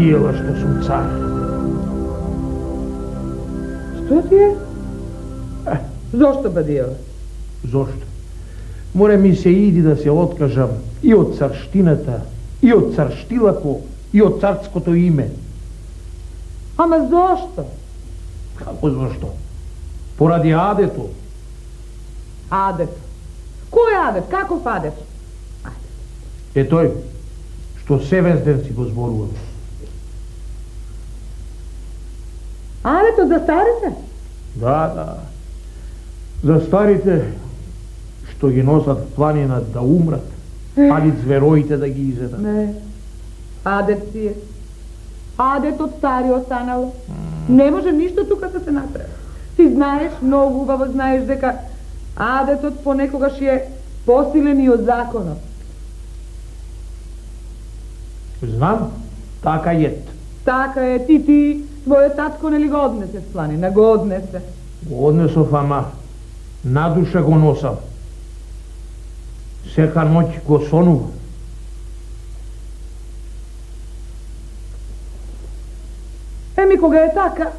dijela što sam car. Što ti je? Zašto ba dijela? Zašto? More mi se иди да се откажам и од царштината, и од царштилако, и од царското име. Ама заšto? Како зашто? Поради адето. Адет. Кој адет? Каков адет? Е тој, што севен ден си го зборувам. Адето за старите? Да. За старите, што ги носат планина да умрат, али звероите да ги изедат. Не. Адет си е. Адет од стари останало. Не може ништо тука да се направи. Ти знаеш, многу убаво знаеш дека адетот понекогаш е посилен и од законот. Знам, така е. Така е, ти, твојот татко нели го однесе с планина, го однесе. Го однесов, ама на душа го носам. Сека ноќ го сонувам. Еми, кога е така,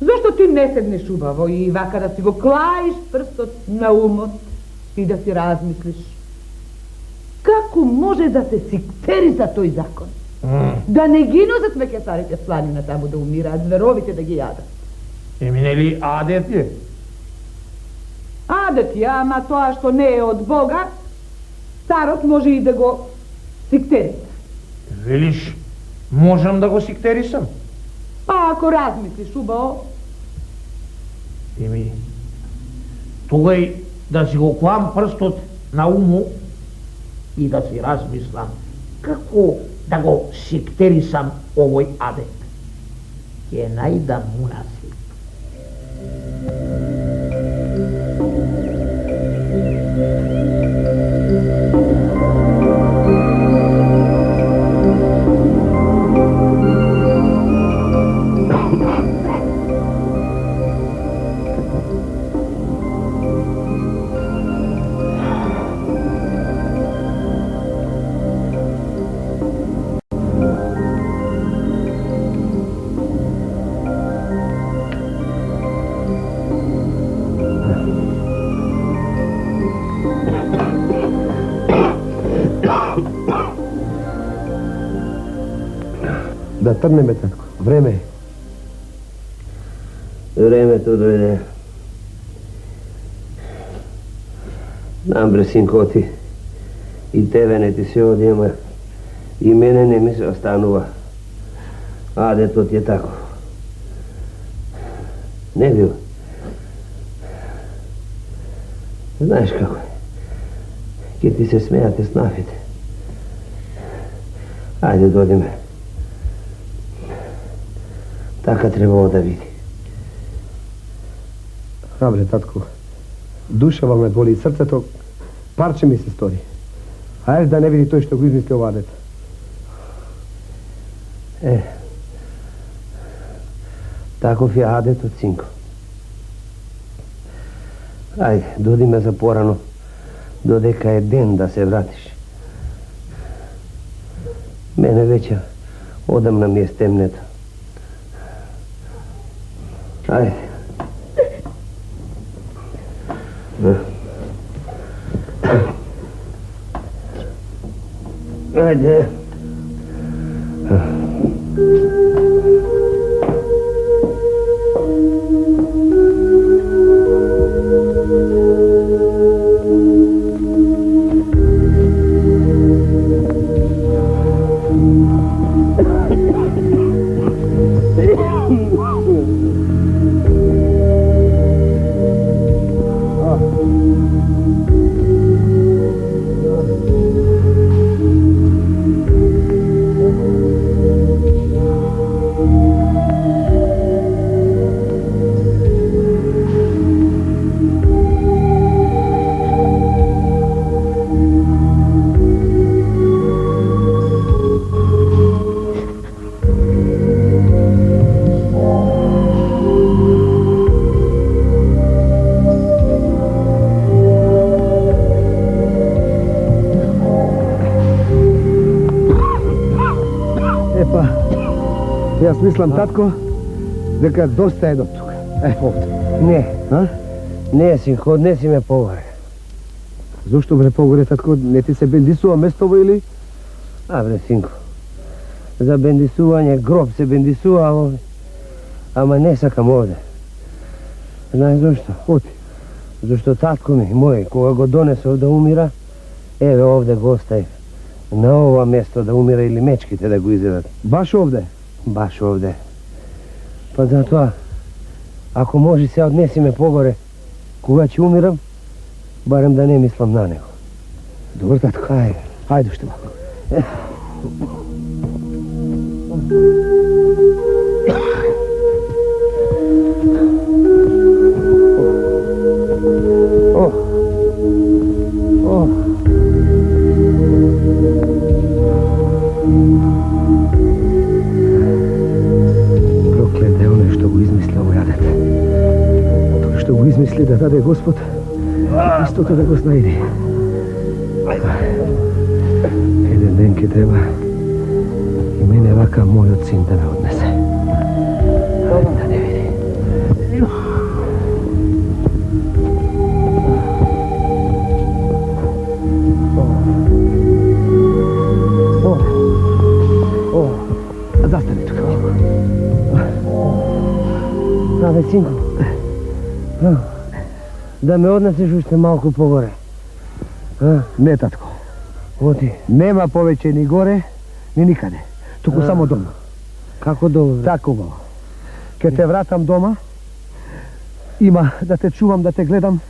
зашто ти не седнеш убаво и вака да си го клаиш прстот на умот и да си размислиш? Како може да се сиктери за тој закон? Да не ги носат веќе старите планина таму да умираат, зверовите да ги јадат. Еми, нели адет е? Адет е, ама тоа што не е од Бога, царот може и да го сиктери. Велиш, можам да го сиктерисам? Па ако размислиш убаво. Еми, тогај да си го клам прстот на уму и да си размислам како да го сиктерисам овој адет. Ќе најдам мунасип. Да трнеме, татко. Време е. Времето дојде. Знам, бре, синко, ти и тебе не ти се оди, ама и мене не ми се останува. Адетот е тако. Не бил. Знаеш како е. Ке ти се смејате снафите. Ајде, додиме. Така требало да види. Бре, татко, душава ме боли и срцето, парче ми се стори. Ајде да не види тој што го измисли ова адет. Таков е адетот, синко. Ајде, доди ме за порано, додека е ден да се вратиш. Мене веќе одамна ми е стемнето. Ајде. Ајде. Јас мислам, татко, дека доста е до тука. Овде. Не, А? не, синко, однеси ме погоре. Зошто бре погоре, татко, не ти се бендисува местово или? Бре, синко, за бендисување гроб се бендисува овде. Ама не сакам овде. Знаеш зашто? Оти. Зашто татко ми, мој, кога го донесов да умира, еве овде го оставив. На ова место да умира или мечките да го изедат. Баш овде? Баш овде. Па затоа, ако може се однеси ме погоре, кога ќе умирам, барем да не мислам на него. Добро, татко. Ајде. Ајде уште малку. Проклет е оној што го измисли овој адет. Тој што го измисли да даде Господ, истото да го снајди. Еден ден ке треба и мене вака мојот син да ме однесе. Да не види. Застани тука. Абе, синко, да ме однесеш уште малку погоре. Не, татко. Оти. Нема повеќе ни горе, ни никаде. Туку само дома. Како добро? Така убаво. Ке те вратам дома, има да те чувам, да те гледам,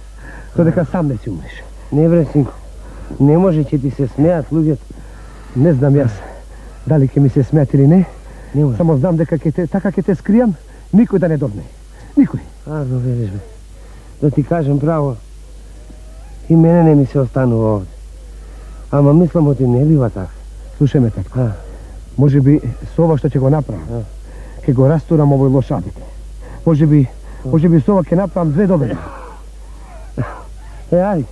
додека сам не си умреш. Не бре, синко. Не може, ќе ти се смеат луѓето. Не знам јас дали ќе ми се смеат или не. Не може. Само знам дека така ќе те скријам, никој да не догне. Никој. Арно велиш, бе. Да ти кажем право, и мене не ми се останува овде. Ама мислам оти не бива така. Слушај ме, татко. Може би со ова што ќе го направам, ќе го растурам овој лош адет. Може би со ова ќе направам две добри. Ајде.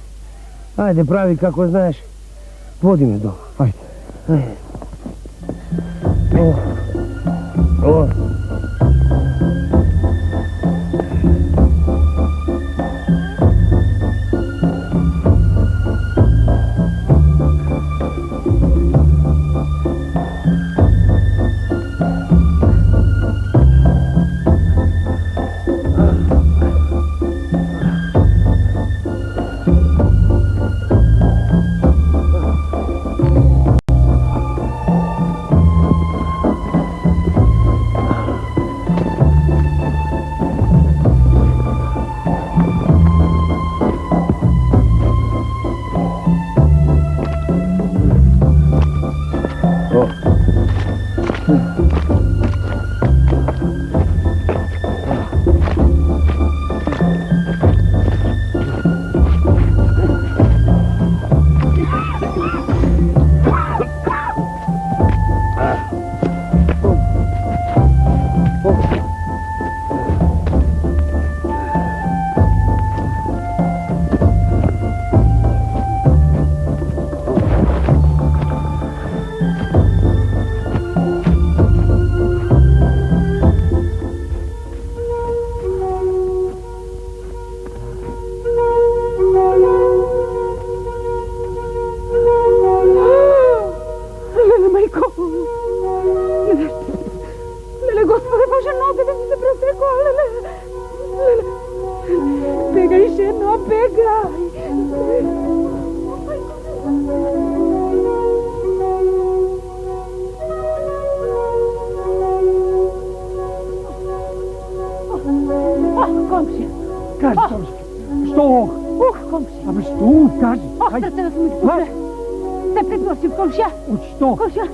Ајде, прави како знаеш. Води ме дома. Ајде. О.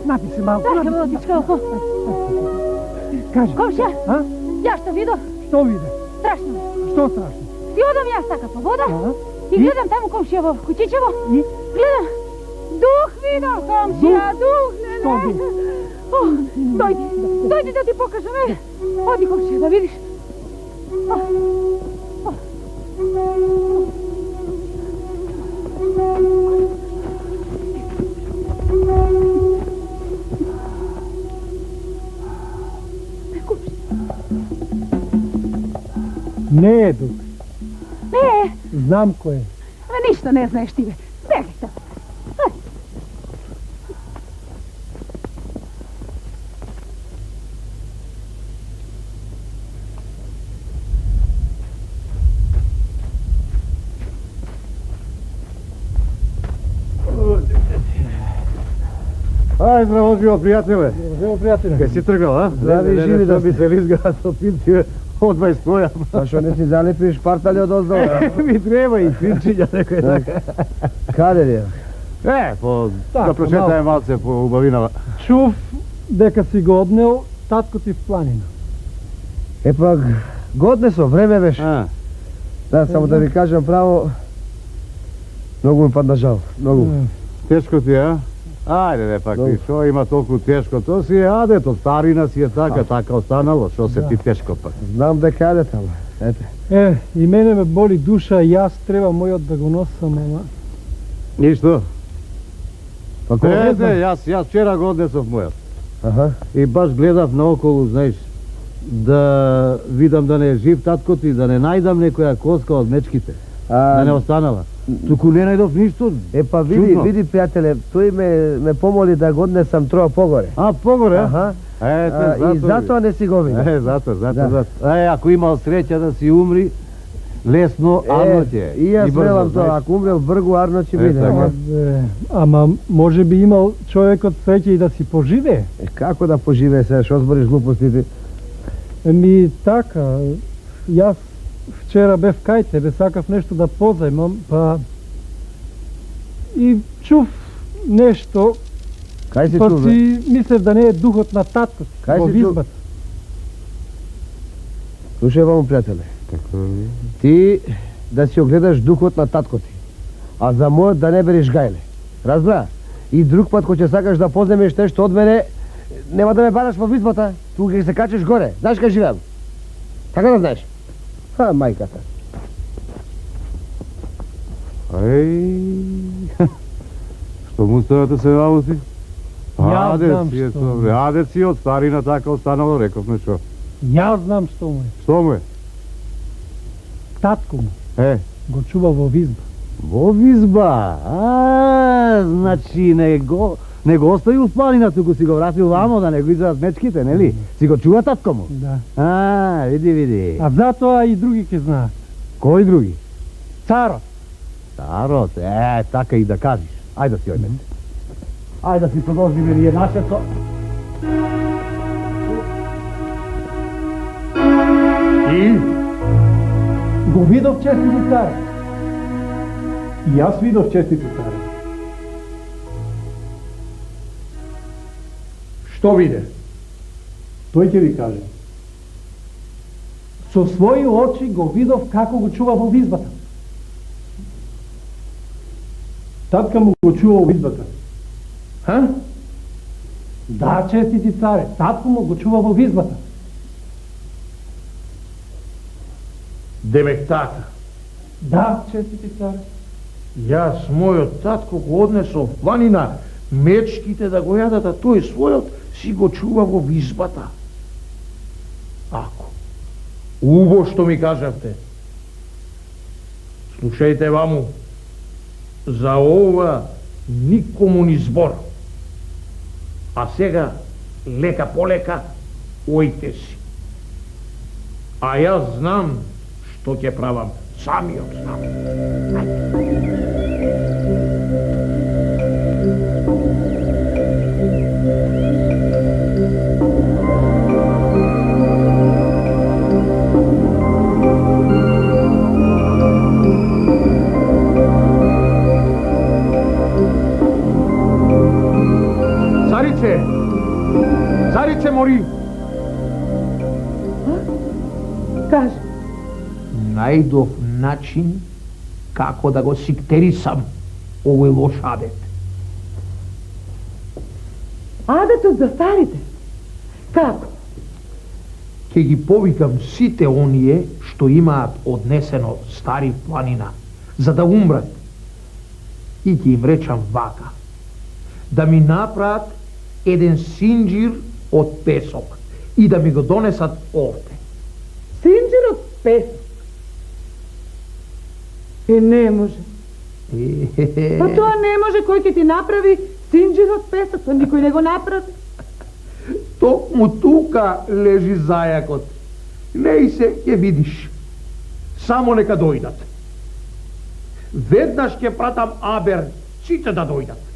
Напи се малко. Дай ме одичка. Кажи. Комшија, ја што видов? Што виде? Страшно. Што страшно? Си одам јас така по вода и гледам таму комшија во куќичево. Гледам. Дух видам, комшија, дух. Што дух? Дојди да ти покажам, Оди комшија да видиш. Не е Дук. Ne, Знам кој е. ništa ne znaš ti. Begaj tamo. Ай, здраво живот, пријателе. Здраво, пријателе. Кај си тргнал, а? Здрави, живи да би се лизга со пинци од 20 Па што не си залепиш партали од оздол? Ми треба и пинчиња некој така. Каде ли? Да прошетаем малце по убавинава. Чув дека си го однел татко ти в планина. Епак, годне со време беше. Да, само да ви кажам право, многу ми падна жал, многу. Тешко ти, а? Ајде, пак ти, шо има толку тешко? То си е адет, од старина си е така останало, шо се ти тешко пак? Знам дека е адет, ама, ете. И мене ме боли душа, и јас треба мојот да го носам, ама... Ништо? Па кој Ете, јас вчера го однесов мојот. Аха. И баш гледав наоколу, знаеш, да видам да не е жив татко ти, да не најдам некоја коска од мечките. Да не останала. Туку не најдов ништо. Епа види пријателе, тој ме помоли да го однесам троа погоре. А, погоре? Аха. И затоа не си го види. Затоа. Ако имал среќа да си умри, лесно, Арно ќе. И јас велам тоа, ако умре в бргу, Арно ќе биде. Ама може би имал човекот среќа и да си поживее. Како да поживее се, шо збориш глупостите? Еми така, јас вчера бев кај тебе, сакав нешто да позајмам, па и чув нешто, Кај си па чув? си мислев да не е духот на татко си, Кај во си чув? визбата. Слушај вам, пријателе. Ти да си огледаш духот на татко ти, а за мојот да не береш гајле. Разбра? И друг пат кој ќе сакаш да поземеш нешто од мене, нема да ме бараш во визбата, тука ќе се качеш горе. Знаеш кај живеам? Така да знаеш? Ха, мајката. Што му ставате се работи? Јас знам си е што тоа, му бре. Адет си од старина така останало, рековме шо. Јас знам што му е. Што му е? Татко му го чува во визба. Во визба. Значи не го остави у планина, туку си го вратил вамо да не го израдат мечките, нели? Си го чува татко му? Да. Види. А затоа и други ќе знаат. Кои други? Царот. Царот, така и да кажеш. Ајде да си ојмете. Ајде да си продолжиме ние нашето. И го видов честити цар. И јас видов честити цар. Што виде? Тој ќе ви каже. Со своји очи го видов како го чува во визбата. Татка му го чува во визбата. Ха? Да, честити царе, татко му го чува во визбата. Демек така. Да, честити царе. Јас мојот татко го однесов в планина, мечките да го јадат, а тој својот си го чува во визбата. Ако. Убо што ми кажавте. Слушајте ваму. За ова никому ни збор. А сега, лека полека, ојте си. А јас знам што ќе правам. Самиот знам. Царице мори! Кажи. Најдов начин како да го сиктерисам овој лош адет. Адетот за старите? Како? Ќе ги повикам сите оние што имаат однесено стари в планина, за да умрат. И ќе им речам вака, да ми направат еден синџир од песок и да ми го донесат овде. Синџир од песок? Не може. Па тоа не може, кој ќе ти направи синџир од песок, тоа никој не го направи. Токму тука лежи зајакот. Не и се ќе видиш. Само нека дојдат. Веднаш ќе пратам Абер, сите да дојдат.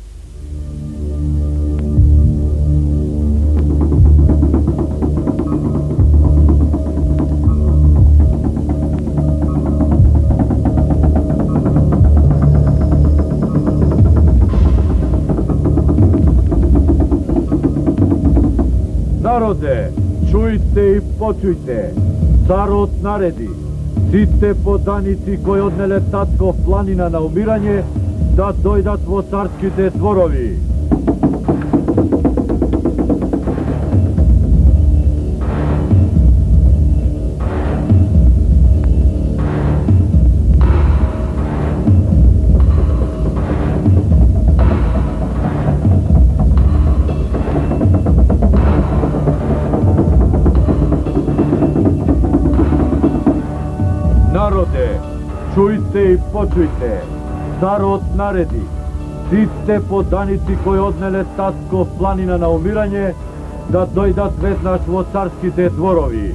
Народе, чујте и почујте, царот нареди сите поданици кои однеле Татков планина на умирање да дојдат во царските дворови. Народе, чујте и почујте, царот нареди сите поданици кои однеле Татков планина на умирање да дојдат веднаш во царските дворови.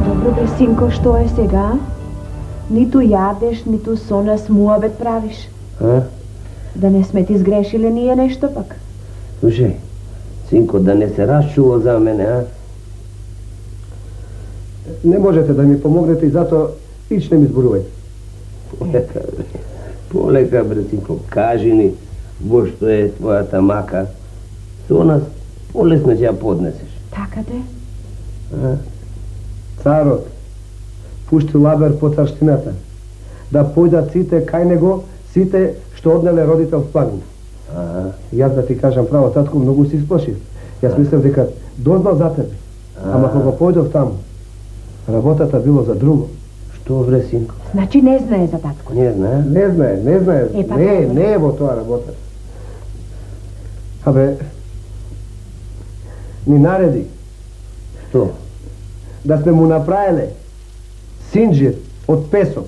Добро бе, синко, што е сега? Ниту јадеш, ниту со нас муабет правиш. Да не сме ти сгрешиле ние нешто пак? Слушај, синко, да не се расчува за мене, а? Не можете да ми помогнете и затоа ич не ми зборувајте. Полека, бре, синко, кажи ни во што е твојата мака. Со нас полесно ќе ја поднесеш. Така де? Царот пушти Лабер по царштината, да појдат сите кај него, сите што однеле родител в планина. Јас да ти кажам право, татко, многу си сплашив. Јас мислев дека дознал за тебе. Ама кога појдов таму, работата било за друго. Што, бре, синко? Значи не знае за татко. Не знае? Не знае. Не е во тоа работа. Абе, ни нареди. Што? Да сме му направиле синџир од песок.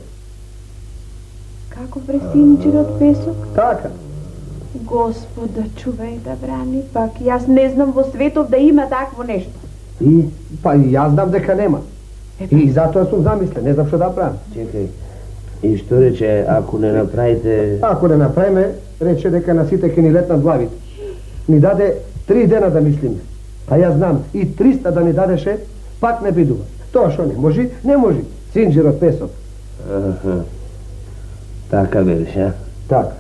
Како бре, синџир од песок? Така. Господа, чувај да брани, пак јас не знам во светов да има такво нешто. И? Па и јас знам дека нема. И затоа сум замислен, не знам што да правам. Чекај, и што рече, ако не направите... Ако не направиме, рече дека на сите ќе ни летнат главите. Ни даде 3 дена да мислиме. А јас знам, и 300 да ни дадеше, пак не бидува. Тоа што не можи, не можи. Синџир од песок. Така беше, а? Така.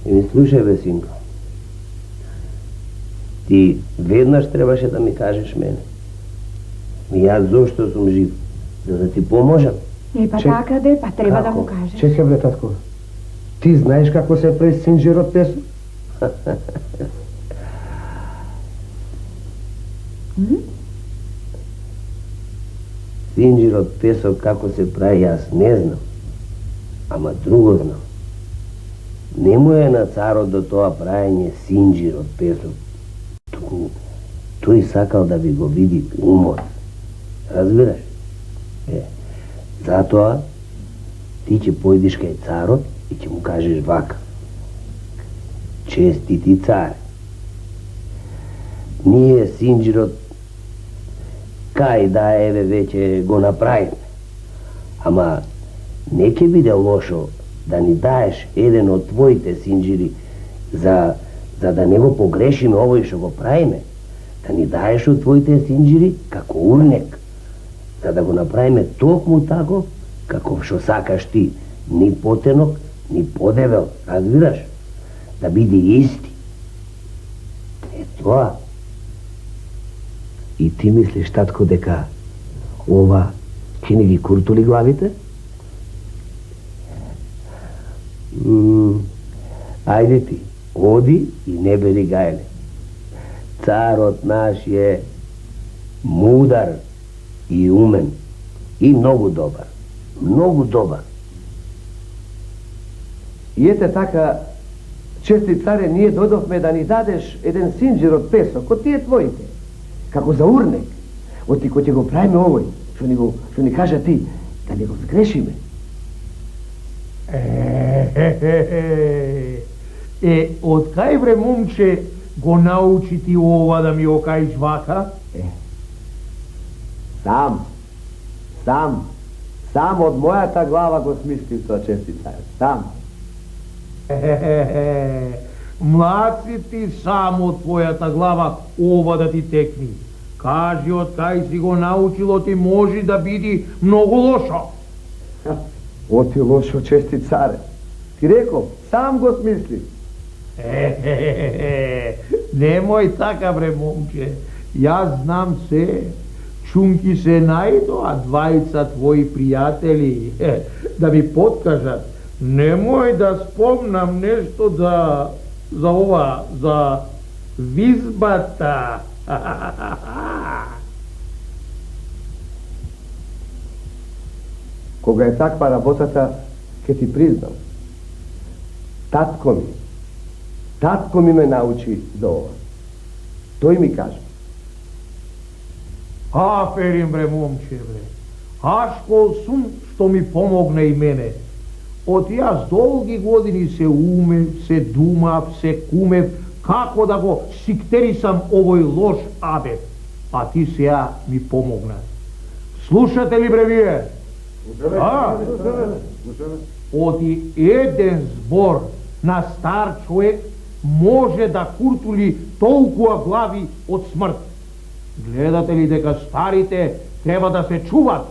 И ми слушај, бе, синко. Ти веднаш требаше да ми кажеш мене. И јас зошто сум жив? За да ти поможам. Па така де, па треба да му кажеш. Чекај, бре, татко. Ти знаеш како се прави синџир од песок? Синџир од песок како се прави, јас не знам. Ама друго знам. Не му е на царот до тоа праење синџир од песок. Туку тој сакал да ви го види умот. Разбираш? Затоа ти ќе појдиш кај царот и ќе му кажеш вака. Честити царе. Ние синџирот кај да еве веќе го направиме. Ама не ќе биде лошо да ни даеш еден од твоите синџири за да не го погрешиме овој што го правиме. Да ни даеш од твоите синџири како урнек, за да го направиме токму тако како што сакаш ти, ни потенок, ни подебел, разбираш? Да биде исти. Е тоа. И ти мислиш, татко, дека ова ќе ни ги куртули главите? Ајде ти, оди и не бери гајле. Царот наш е мудар и умен и многу добар. Многу добар. И ете така, Чести царе, ние додовме да ни дадеш еден синџир од песок, од тие твоите, како за урнек. Оти кој ќе го правиме овој, што ни кажа ти, да не го сгрешиме. Од кај бре, момче, го научи ти ова да ми го каиш вака? Сам од мојата глава го смислив тоа, чести царе, сам. Млад си ти, сам од твојата глава ова да ти текни. Кажи од кај си го научило, ти може да биди многу лошо. Оти лошо, чести царе. Ти реков, сам го смислив. Немој така, бре, момче. Јас знам се. Чунки се најдоа двајца твои пријатели да ми подкажат. Немој да спомнам нешто за ова, за визбата. Кога е таква работата, ќе ти признам. Татко ми ме научи за ова. Тој ми кажа. Аферим, бре, момче, бре. Ашкол сум што ми помогне и мене. Од јас долги години се умев, се думав, се кумев, како да го сиктерисам овој лош адет. А ти сега ми помогна. Слушате ли, бре, вие? Оди еден збор на стар човек може да куртули толкова глави од смрт. Гледате ли дека старите треба да се чуват?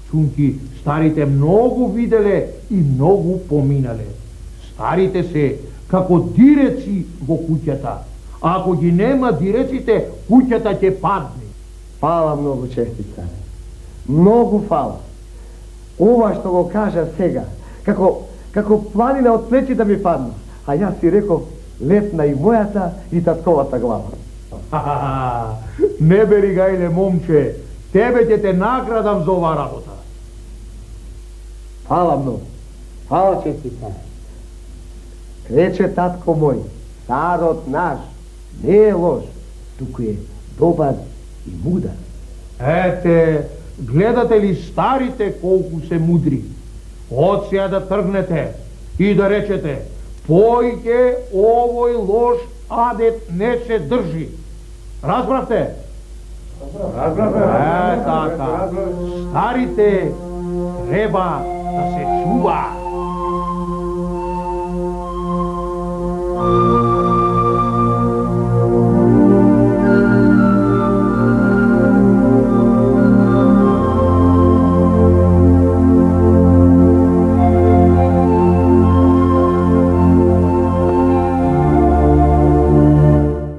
Чунки, старите многу виделе и многу поминале. Старите се како диреци во куќата. Ако ги нема диреците, куќата ќе падне. Фала многу, чести царе. Многу фала. Ова што го кажа сега, како планина од плечите ми падна, а јас си реков, летна и мојата и татковата глава. Не бери гајле, момче, тебе ќе те наградам за ова работа. Фала многу. Фала, чести царе. Рече татко мој, царот наш не е лош, туку е добар и мудар. Ете, гледате ли старите колку се мудри? Од сега да тргнете и да речете, појќе овој лош адет не се држи. Разбравте? Разбравте. Така. Старите треба да се чува.